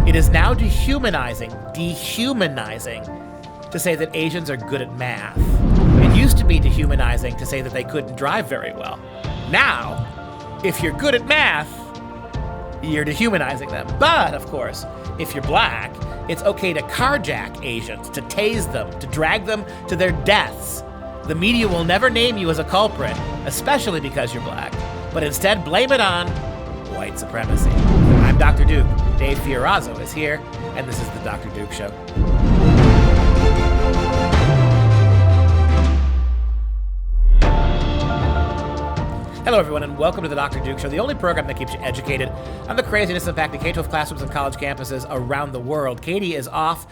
It is now dehumanizing to say that Asians are good at math. It used to be dehumanizing to say that they couldn't drive very well. Now, if you're good at math, you're dehumanizing them. But, of course, if you're black, it's okay to carjack Asians, to tase them, to drag them to their deaths. The media will never name you as a culprit, especially because you're black, but instead blame it on white supremacy. I'm Dr. Duke. Dave Fiorazzo is here, and this is the Dr. Duke Show. Hello, everyone, and welcome to the Dr. Duke Show, the only program that keeps you educated on the craziness impacting K-12 classrooms and college campuses around the world. Katie is off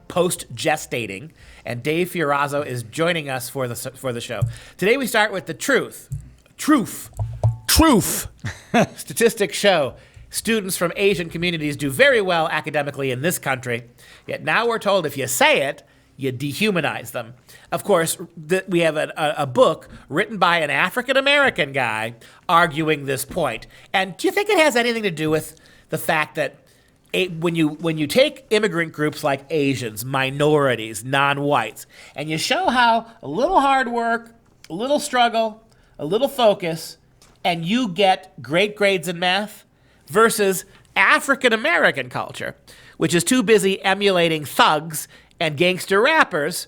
post-gestating, and Dave Fiorazzo is joining us for the show. Today we start with the truth. Statistics show students from Asian communities do very well academically in this country, yet now we're told if you say it, you dehumanize them. Of course, we have a book written by an African-American guy arguing this point. And do you think it has anything to do with the fact that when you take immigrant groups like Asians, minorities, non-whites, and you show how a little hard work, a little struggle, a little focus, and you get great grades in math, versus African-American culture, which is too busy emulating thugs and gangster rappers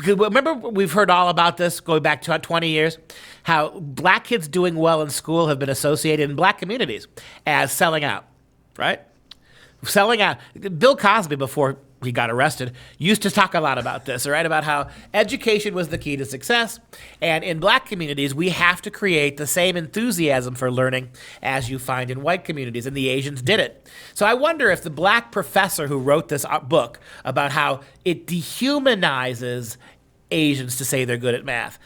remember, we've heard all about this going back to 20 years, how black kids doing well in school have been associated in black communities as selling out, right? Selling out. Bill Cosby, before he got arrested, used to talk a lot about this, right? About how education was the key to success. And in black communities, we have to create the same enthusiasm for learning as you find in white communities, and the Asians did it. So I wonder if the black professor who wrote this book about how it dehumanizes Asians to say they're good at math,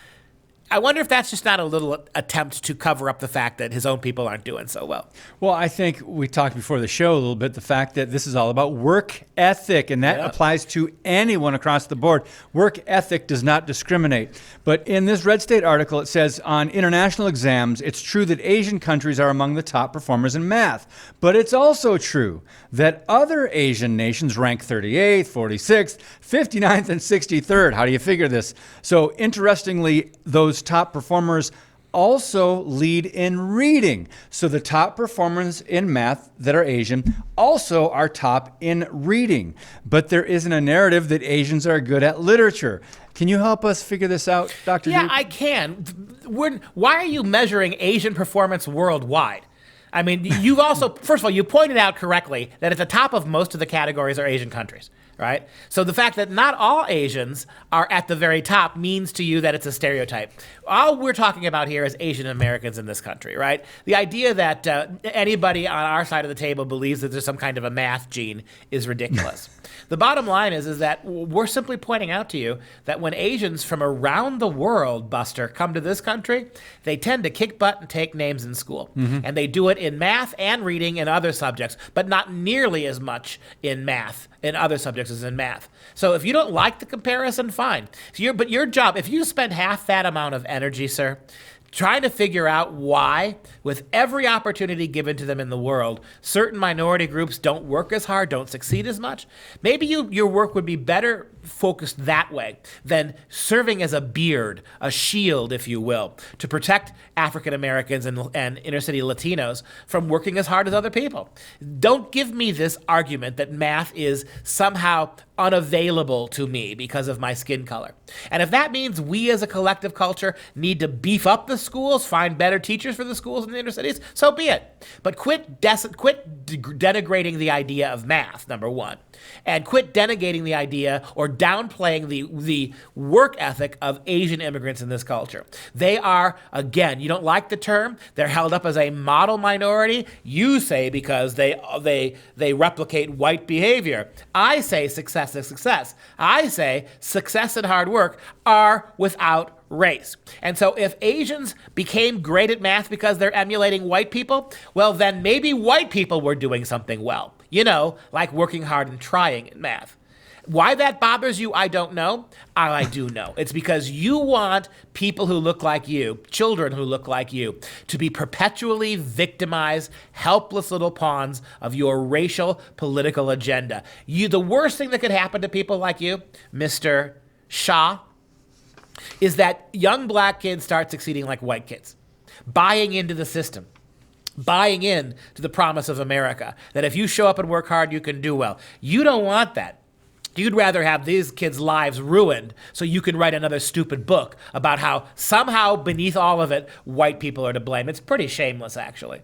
I wonder if that's just not a little attempt to cover up the fact that his own people aren't doing so well. Well, I think we talked before the show a little bit, the fact that this is all about work ethic, and that applies to anyone across the board. Work ethic does not discriminate. But in this Red State article, it says, on international exams, it's true that Asian countries are among the top performers in math. But it's also true that other Asian nations rank 38th, 46th, 59th, and 63rd. How do you figure this? So interestingly, those top performers also lead in reading. So the top performers in math that are Asian also are top in reading. But there isn't a narrative that Asians are good at literature. Can you help us figure this out, Dr. Yeah, Duke? I can. Why are you measuring Asian performance worldwide? I mean, you've also, first of all, you pointed out correctly that at the top of most of the categories are Asian countries, right? So the fact that not all Asians are at the very top means to you that it's a stereotype. All we're talking about here is Asian Americans in this country, right? The idea that anybody on our side of the table believes that there's some kind of a math gene is ridiculous. The bottom line is that we're simply pointing out to you that when Asians from around the world, Buster, come to this country, they tend to kick butt and take names in school. Mm-hmm. And they do it in math and reading and other subjects, but not nearly as much in math and other subjects as in math. So if you don't like the comparison, fine. But your job, if you spend half that amount of energy, sir, trying to figure out why, with every opportunity given to them in the world, certain minority groups don't work as hard, don't succeed as much, maybe your work would be better focused that way than serving as a beard, a shield, if you will, to protect African Americans and inner city Latinos from working as hard as other people. Don't give me this argument that math is somehow unavailable to me because of my skin color. And if that means we as a collective culture need to beef up the schools, find better teachers for the schools in the inner cities, so be it. But quit denigrating the idea of math, number one. And quit denigrating the idea or downplaying the work ethic of Asian immigrants in this culture. They are, again, you don't like the term, they're held up as a model minority. You say because they replicate white behavior. I say success is success. I say success and hard work are without race. And so if Asians became great at math because they're emulating white people, well, then maybe white people were doing something well. You know, like working hard and trying in math. Why that bothers you, I don't know. I do know. It's because you want people who look like you, children who look like you, to be perpetually victimized, helpless little pawns of your racial political agenda. The worst thing that could happen to people like you, Mr. Shah, is that young black kids start succeeding like white kids, buying into the system, buying in to the promise of America, that if you show up and work hard, you can do well. You don't want that. You'd rather have these kids' lives ruined so you can write another stupid book about how somehow beneath all of it, white people are to blame. It's pretty shameless, actually.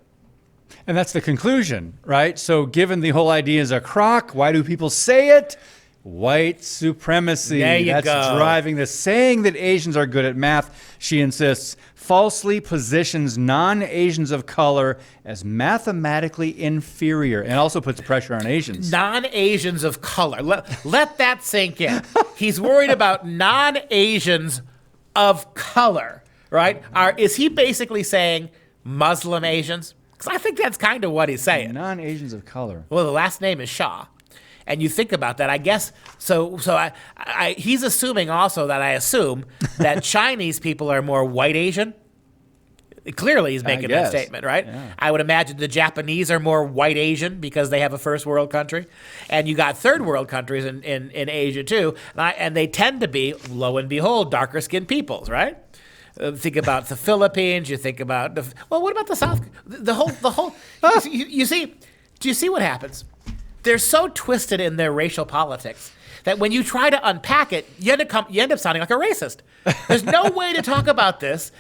And that's the conclusion, right? So given the whole idea is a crock, why do people say it? White supremacy. There you That's go. driving this. Saying that Asians are good at math, she insists, falsely positions non-Asians of color as mathematically inferior and also puts pressure on Asians. Non-Asians of color. Let that sink in. He's worried about non-Asians of color, right? Is he basically saying Muslim Asians? Because I think that's kind of what he's saying. Non-Asians of color. Well, the last name is Shah. And you think about that, I guess. So he's assuming also that I assume that Chinese people are more white Asian. Clearly, he's making that statement, right? Yeah. I would imagine the Japanese are more white Asian because they have a first world country, and you got third world countries in Asia too, and they tend to be, lo and behold, darker skinned peoples, right? Think about the Philippines. You think about what about the South? The whole. You see? Do you see what happens? They're so twisted in their racial politics that when you try to unpack it, you end up sounding like a racist. There's no way to talk about this.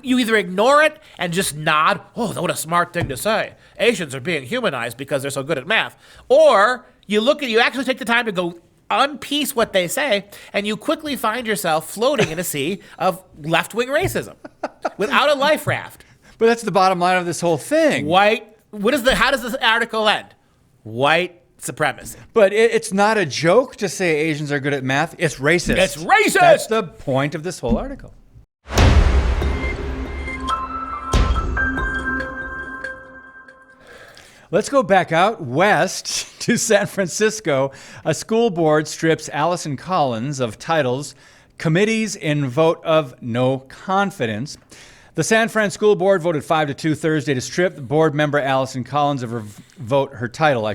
You either ignore it and just nod, oh, what a smart thing to say. Asians are being humanized because they're so good at math. Or you actually take the time to go unpiece what they say, and you quickly find yourself floating in a sea of left-wing racism without a life raft. But that's the bottom line of this whole thing. How does this article end? White supremacy. But it's not a joke to say Asians are good at math. It's racist. It's racist! That's the point of this whole article. Let's go back out west to San Francisco. A school board strips Allison Collins of titles, committees in vote of no confidence. The San Fran School Board voted 5-2 Thursday to strip board member Allison Collins of her title,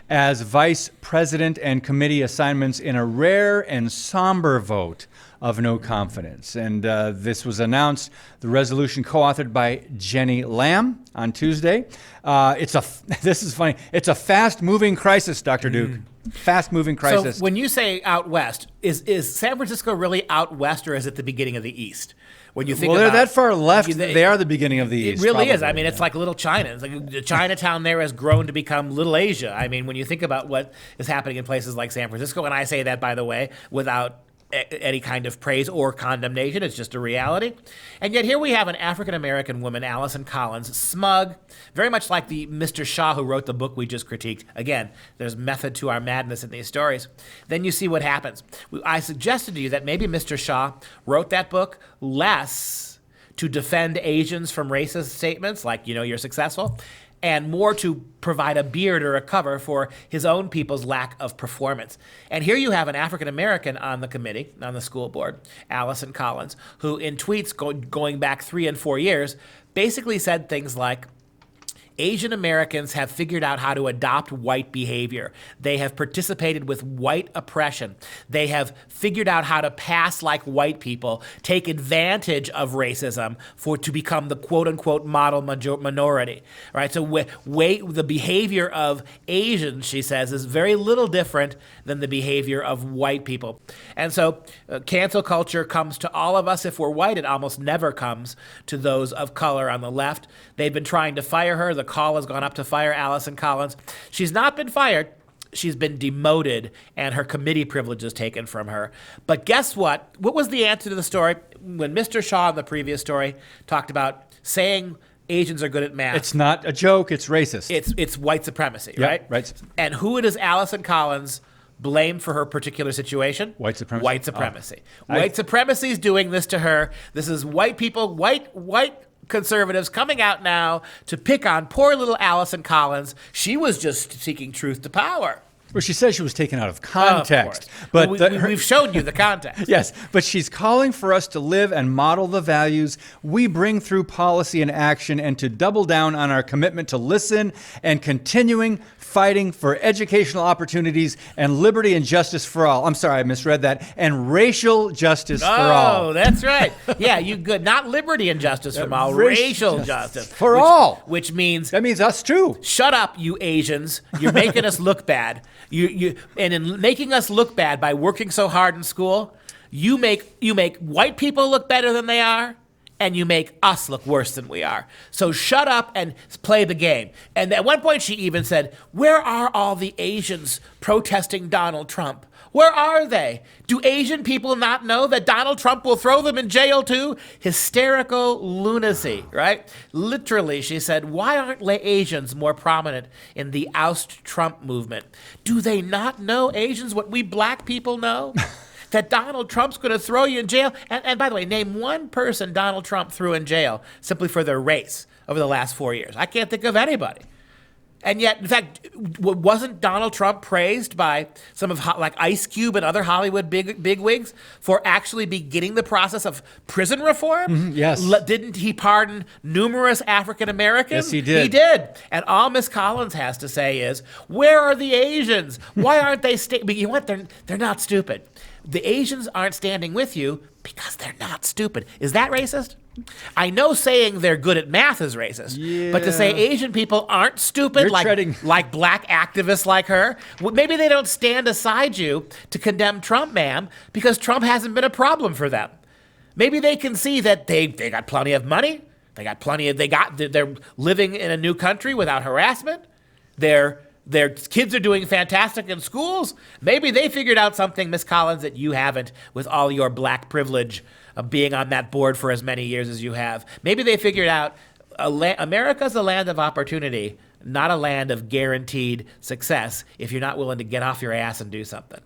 as vice president and committee assignments in a rare and somber vote of no confidence. And this was announced, the resolution co-authored by Jenny Lamb on Tuesday. This is funny. It's a fast-moving crisis, Dr. Duke. Fast-moving crisis. So when you say out west, is San Francisco really out west, or is it the beginning of the east? When you think they're that far left. They are the beginning of the east. It really probably. is. I mean, it's like little China. It's like the Chinatown there has grown to become Little Asia. I mean, when you think about what is happening in places like San Francisco, and I say that, by the way, without any kind of praise or condemnation. It's just a reality. And yet here we have an African-American woman, Allison Collins, smug, very much like the Mr. Shah who wrote the book we just critiqued. Again, there's method to our madness in these stories. Then you see what happens. I suggested to you that maybe Mr. Shah wrote that book less to defend Asians from racist statements like, you're successful, and more to provide a beard or a cover for his own people's lack of performance. And here you have an African-American on the committee, on the school board, Allison Collins, who in tweets going back 3 and 4 years, basically said things like, Asian Americans have figured out how to adopt white behavior. They have participated with white oppression. They have figured out how to pass like white people, take advantage of racism to become the quote-unquote model minority, right? So the behavior of Asians, she says, is very little different than the behavior of white people. And so cancel culture comes to all of us if we're white. It almost never comes to those of color on the left. They've been trying to fire her. The call has gone up to fire Allison Collins. She's not been fired. She's been demoted, and her committee privileges taken from her. But guess what? What was the answer to the story? When Mr. Shaw in the previous story talked about saying Asians are good at math. It's not a joke. It's racist. It's white supremacy, Yep, right? right. And who does Allison Collins blame for her particular situation? White supremacy. White supremacy. White supremacy is doing this to her. This is white people, white conservatives coming out now to pick on poor little Allison Collins. She was just seeking truth to power. Well, she says she was taken out of context. Of but we've shown you the context. Yes, but she's calling for us to live and model the values we bring through policy and action, and to double down on our commitment to listen and continuing fighting for educational opportunities and liberty and justice for all. I'm sorry, I misread that. And racial justice for all. Oh, that's right. Yeah, you good. Not liberty and justice for all. Racial justice for all. Which means that means us too. Shut up, you Asians. You're making us look bad. And in making us look bad by working so hard in school, you make white people look better than they are, and you make us look worse than we are. So shut up and play the game. And at one point she even said, where are all the Asians protesting Donald Trump? Where are they? Do Asian people not know that Donald Trump will throw them in jail too? Hysterical lunacy, right? Literally, she said, why aren't Asians more prominent in the oust Trump movement? Do they not know, Asians, what we black people know? That Donald Trump's going to throw you in jail? And by the way, name one person Donald Trump threw in jail simply for their race over the last 4 years. I can't think of anybody. And yet, in fact, wasn't Donald Trump praised by some of like Ice Cube and other Hollywood bigwigs for actually beginning the process of prison reform? Mm-hmm, yes. Didn't he pardon numerous African Americans? Yes, he did. He did. And all Miss Collins has to say is, where are the Asians? Why aren't they but you know what? They're not stupid. The Asians aren't standing with you because they're not stupid. Is that racist? I know saying they're good at math is racist, but to say Asian people aren't stupid like black activists like her, maybe they don't stand aside you to condemn Trump, ma'am, because Trump hasn't been a problem for them. Maybe they can see that they got plenty of money, they're living in a new country without harassment, their kids are doing fantastic in schools. Maybe they figured out something, Miss Collins, that you haven't with all your black privilege of being on that board for as many years as you have. Maybe they figured out America's a land of opportunity, not a land of guaranteed success if you're not willing to get off your ass and do something.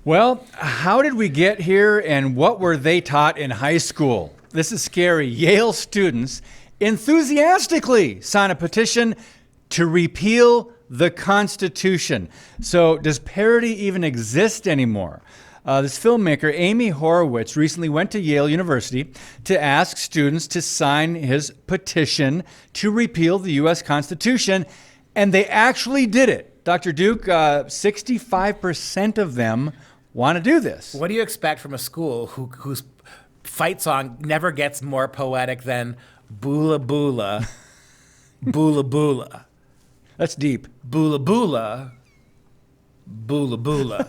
Well, how did we get here, and what were they taught in high school? This is scary. Yale students enthusiastically sign a petition to repeal the Constitution. So does parity even exist anymore? This filmmaker, Amy Horowitz, recently went to Yale University to ask students to sign his petition to repeal the U.S. Constitution, and they actually did it. Dr. Duke, 65% of them want to do this. What do you expect from a school whose fight song never gets more poetic than Boola Boola, Boola Boola? That's deep. Boola Boola, Boola Boola.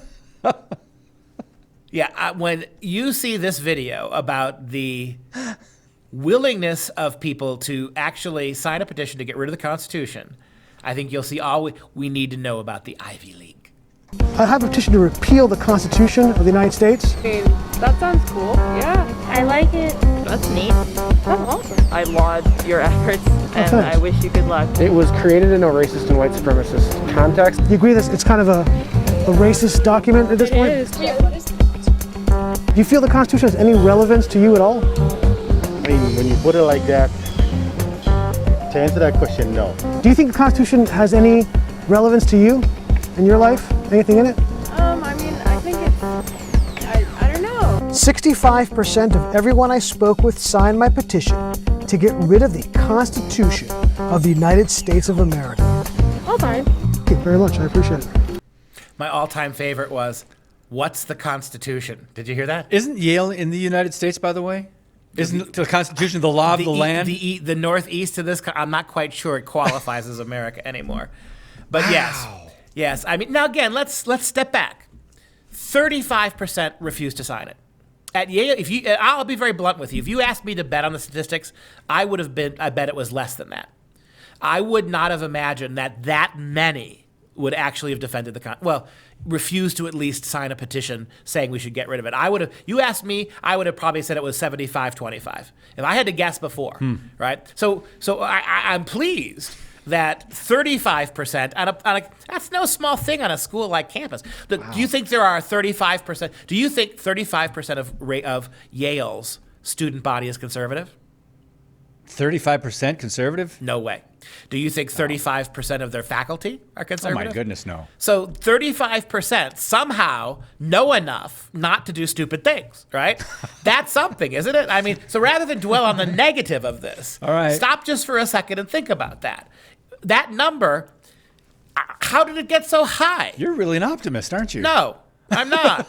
Yeah, when you see this video about the willingness of people to actually sign a petition to get rid of the Constitution, I think you'll see all we need to know about the Ivy League. I have a petition to repeal the Constitution of the United States. I mean, that sounds cool. Yeah. I like it. That's neat. That's awesome. I laud your efforts, and I wish you good luck. It was created in a racist and white supremacist context. Do you agree that it's kind of a racist document at this point? It is. Do you feel the Constitution has any relevance to you at all? I mean, when you put it like that, to answer that question, no. Do you think the Constitution has any relevance to you in your life? Anything in it? I mean, I think it's, I don't know. 65% of everyone I spoke with signed my petition to get rid of the Constitution of the United States of America. All fine. Thank you very much. I appreciate it. My all-time favorite was, what's the Constitution? Did you hear that? Isn't Yale in the United States, by the way? Isn't the Constitution the law of the land? The northeast of this, I'm not quite sure it qualifies as America anymore. But yes. I mean, now again, let's step back. 35% refuse to sign it. At Yale, I'll be very blunt with you. If you asked me to bet on the statistics, I bet it was less than that. I would not have imagined that many would actually have defended refused to at least sign a petition saying we should get rid of it. You asked me, I would have probably said it was 75-25. If I had to guess before, right? So I'm pleased that 35%, that's no small thing on a school like campus. Do you think there are 35%? Do you think 35% of Yale's student body is conservative? 35% conservative? No way. Do you think 35% of their faculty are Oh conservative? my goodness, no. So 35% somehow know enough not to do stupid things, right? That's something, isn't it? I mean, so rather than dwell on the negative of this, All right. stop just for a second and think about that. That number, how did it get so high? You're really an optimist, aren't you? No, I'm not.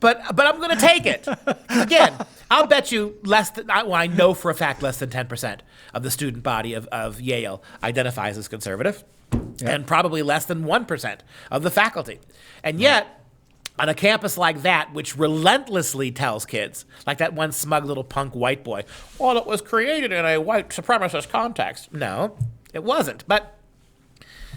but I'm going to take it. Again, I'll bet you I know for a fact less than 10% of the student body of Yale identifies as conservative, and probably less than 1% of the faculty. And yet, on a campus like that, which relentlessly tells kids, like that one smug little punk white boy, well, it was created in a white supremacist context. No, it wasn't. But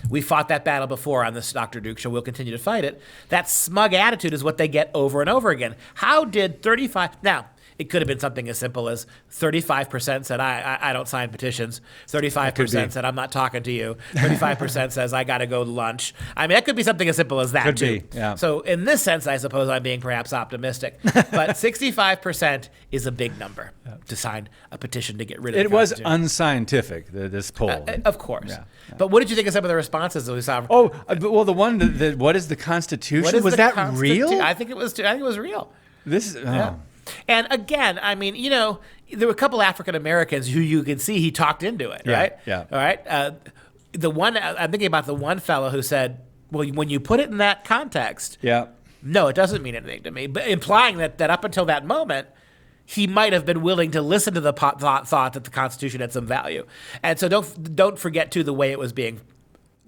we fought that battle before on this Dr. Duke show. We'll continue to fight it. That smug attitude is what they get over and over again. How did 35... Now, it could have been something as simple as 35% said, I don't sign petitions. 35% said, I'm not talking to you. 35% says, I got to go to lunch. I mean, that could be something as simple as that, Could too. be, yeah. So in this sense, I suppose I'm being perhaps optimistic. But 65% is a big number to sign a petition to get rid of It the was Constitution. unscientific, this poll. Of course. Yeah. But what did you think of some of the responses that we saw? Well, the one that what is the Constitution? What is Was the that Constitu- real? I think it was real. This Yeah. And again, I mean, there were a couple African Americans who you can see he talked into it, Yeah, right? yeah. All right. The one I'm thinking about the one fellow who said, "Well, when you put it in that context, Yeah. no, it doesn't mean anything to me," but implying that up until that moment, he might have been willing to listen to the thought that the Constitution had some value. And so don't forget too the way it was being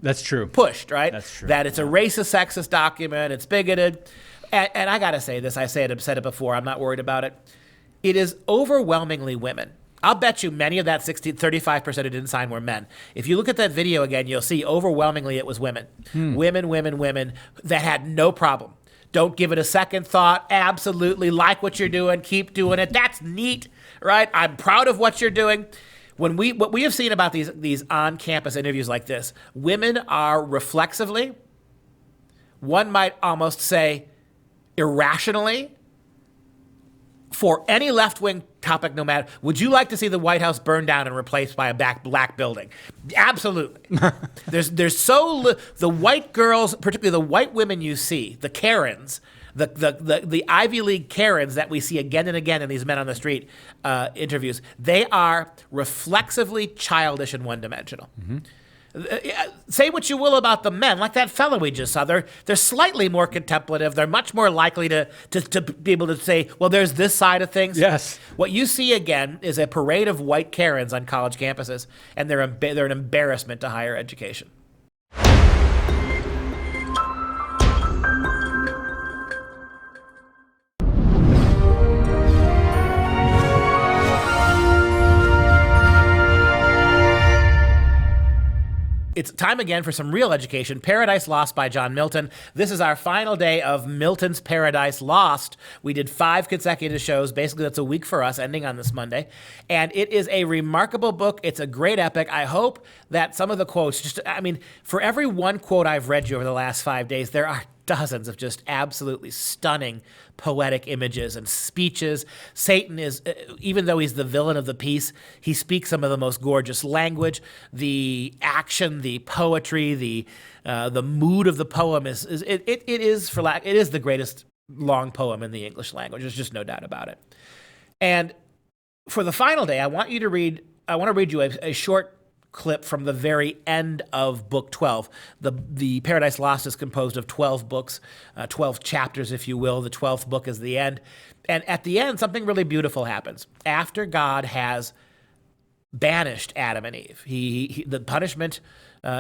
That's true. pushed, right? That's true. That it's a racist, sexist document. It's bigoted. And I got to say this. I've said it before. I'm not worried about it. It is overwhelmingly women. I'll bet you many of that 35% who didn't sign were men. If you look at that video again, you'll see overwhelmingly it was women. Women that had no problem. Don't give it a second thought. Absolutely like what you're doing. Keep doing it. That's neat, right? I'm proud of what you're doing. What we have seen about these on-campus interviews like this, women are reflexively, one might almost say irrationally, for any left-wing topic, no matter, would you like to see the White House burned down and replaced by a black building? Absolutely. The white girls, particularly the white women you see, the Karens, the Ivy League Karens that we see again and again in these men on the street interviews, they are reflexively childish and one-dimensional. Mm-hmm. Say what you will about the men, like that fellow we just saw. They're slightly more contemplative. They're much more likely to be able to say, well, there's this side of things. Yes. What you see again is a parade of white Karens on college campuses, and they're an embarrassment to higher education. It's time again for some real education. Paradise Lost by John Milton. This is our final day of Milton's Paradise Lost. We did 5 consecutive shows. Basically, that's a week for us, ending on this Monday. And it is a remarkable book. It's a great epic. I hope that some of the quotes, for every one quote I've read you over the last 5 days, there are dozens of just absolutely stunning poetic images and speeches. Satan is, even though he's the villain of the piece, he speaks some of the most gorgeous language. The action, the poetry, the mood of the poem is the greatest long poem in the English language. There's just no doubt about it. And for the final day, I want to read you a short clip from the very end of book 12. The Paradise Lost is composed of 12 books, 12 chapters, if you will. The 12th book is the end. And at the end, something really beautiful happens. After God has banished Adam and Eve, the punishment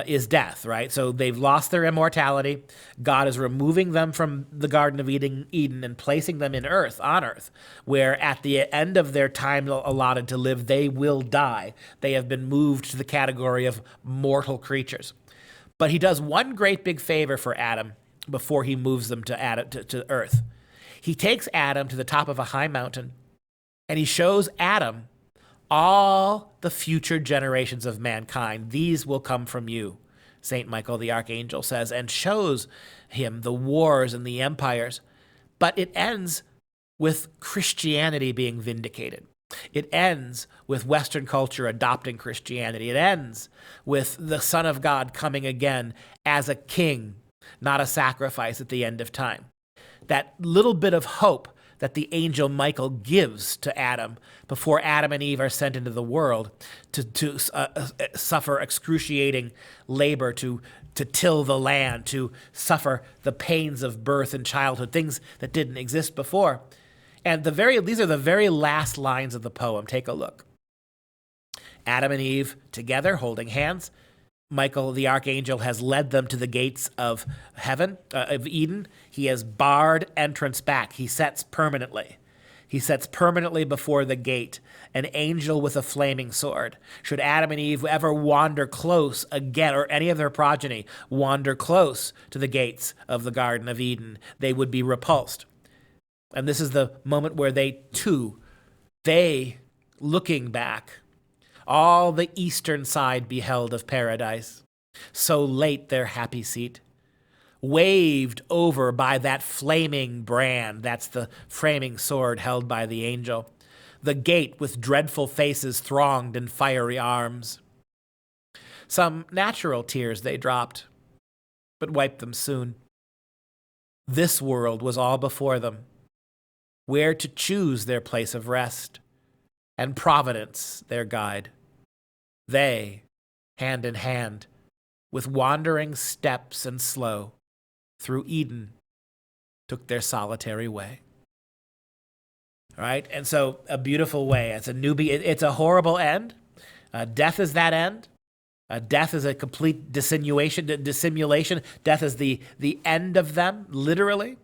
is death, right? So they've lost their immortality. God is removing them from the Garden of Eden and placing them on earth, where at the end of their time allotted to live, they will die. They have been moved to the category of mortal creatures. But he does one great big favor for Adam before he moves them to earth. He takes Adam to the top of a high mountain, and he shows Adam all the future generations of mankind. These will come from you, St. Michael the Archangel says, and shows him the wars and the empires. But it ends with Christianity being vindicated. It ends with Western culture adopting Christianity. It ends with the Son of God coming again as a king, not a sacrifice at the end of time. That little bit of hope that the angel Michael gives to Adam before Adam and Eve are sent into the world to suffer excruciating labor, to till the land, to suffer the pains of birth and childhood, things that didn't exist before. And these are the very last lines of the poem. Take a look. Adam and Eve together, holding hands. Michael, the archangel, has led them to the gates of heaven, of Eden. He has barred entrance back. He sets permanently. He sets permanently before the gate an angel with a flaming sword. Should Adam and Eve ever wander close again, or any of their progeny wander close to the gates of the Garden of Eden, they would be repulsed. And this is the moment where they, looking back, all the eastern side beheld of paradise, so late their happy seat, waved over by that flaming brand, that's the flaming sword held by the angel, the gate with dreadful faces thronged in fiery arms. Some natural tears they dropped, but wiped them soon. This world was all before them, where to choose their place of rest, and Providence their guide. They, hand in hand, with wandering steps and slow, through Eden, took their solitary way. All right, and so a beautiful way. It's a newbie. It's a horrible end. Death is that end. Death is a complete dissimulation. Death is the end of them, literally,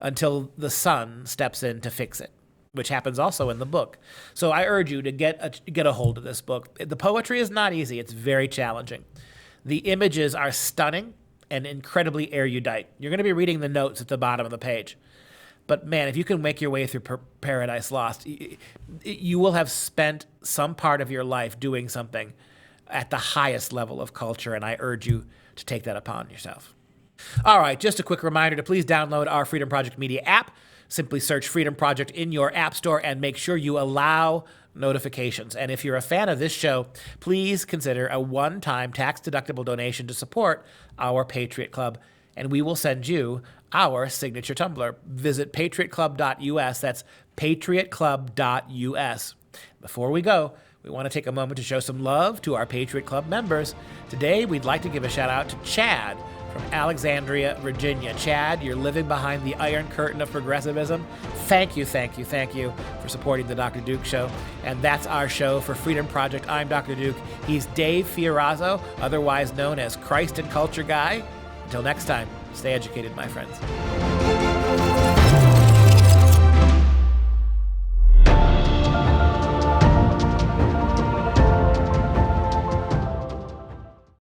until the Son steps in to fix it, which happens also in the book. So I urge you to get a hold of this book. The poetry is not easy. It's very challenging. The images are stunning and incredibly erudite. You're going to be reading the notes at the bottom of the page. But man, if you can make your way through Paradise Lost, you will have spent some part of your life doing something at the highest level of culture, and I urge you to take that upon yourself. All right, just a quick reminder to please download our Freedom Project Media app. Simply search Freedom Project in your app store and make sure you allow notifications. And if you're a fan of this show, please consider a one-time tax-deductible donation to support our Patriot Club, and we will send you our signature tumbler. Visit patriotclub.us. That's patriotclub.us. Before we go, we want to take a moment to show some love to our Patriot Club members. Today, we'd like to give a shout-out to Chad from Alexandria, Virginia. Chad, you're living behind the Iron Curtain of progressivism. Thank you for supporting the Dr. Duke Show. And that's our show for Freedom Project. I'm Dr. Duke. He's Dave Fiorazzo, otherwise known as Christ and Culture Guy. Until next time, stay educated, my friends.